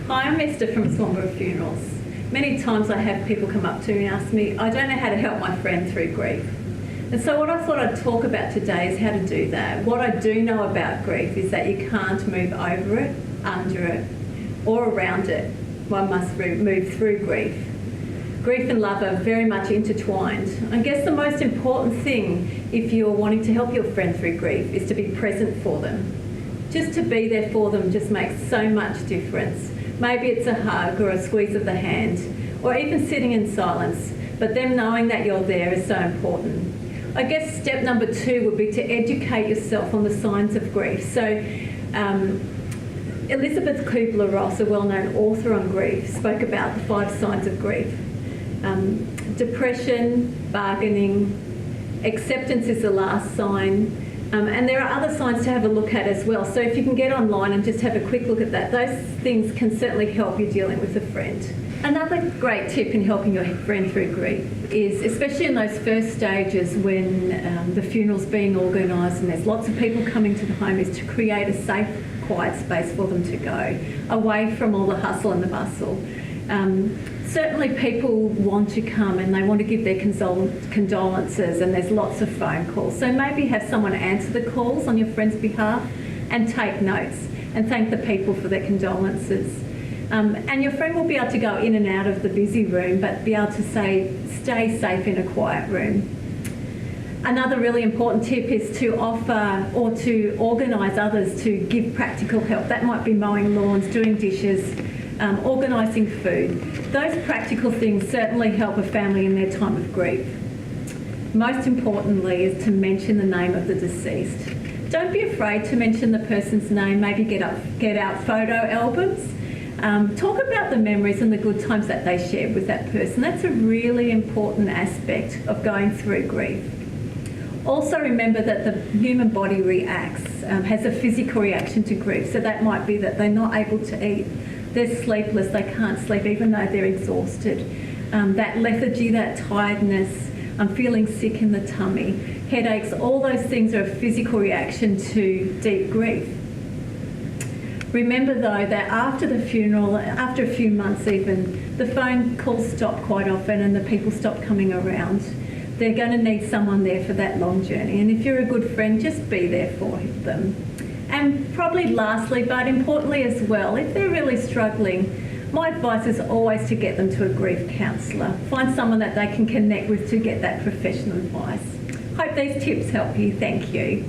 Hi, I'm Esther from Swanborough Funerals. Many times I have people come up to me and ask me, I don't know how to help my friend through grief. And so what I thought I'd talk about today is how to do that. What I do know about grief is that you can't move over it, under it, or around it. One must move through grief. Grief and love are very much intertwined. I guess the most important thing if you're wanting to help your friend through grief is to be present for them. Just to be there for them just makes so much difference. Maybe it's a hug or a squeeze of the hand, or even sitting in silence, but them knowing that you're there is so important. I guess step number 2 would be to educate yourself on the signs of grief. So Elizabeth Kubler-Ross, a well-known author on grief, spoke about the 5 signs of grief. Depression, bargaining, acceptance is the last sign, and there are other signs to have a look at as well. So if you can get online and just have a quick look at that, those things can certainly help you dealing with a friend. Another great tip in helping your friend through grief is, especially in those first stages when the funeral's being organised and there's lots of people coming to the home, is to create a safe, quiet space for them to go, away from all the hustle and the bustle. Certainly people want to come and they want to give their condolences, and there's lots of phone calls. So maybe have someone answer the calls on your friend's behalf and take notes and thank the people for their condolences. And your friend will be able to go in and out of the busy room, but be able to say, stay safe in a quiet room. Another really important tip is to offer or to organise others to give practical help. That might be mowing lawns, doing dishes, organising food. Those practical things certainly help a family in their time of grief. Most importantly is to mention the name of the deceased. Don't be afraid to mention the person's name. Maybe get out photo albums. Talk about the memories and the good times that they shared with that person. That's a really important aspect of going through grief. Also remember that the human body reacts, has a physical reaction to grief. So that might be that they're not able to eat, they're sleepless, they can't sleep even though they're exhausted. That lethargy, that tiredness, feeling sick in the tummy, headaches, all those things are a physical reaction to deep grief. Remember though that after the funeral, after a few months even, the phone calls stop quite often and the people stop coming around. They're going to need someone there for that long journey, and if you're a good friend, just be there for them. And probably lastly, but importantly as well, if they're really struggling, my advice is always to get them to a grief counsellor. Find someone that they can connect with to get that professional advice. Hope these tips help you. Thank you.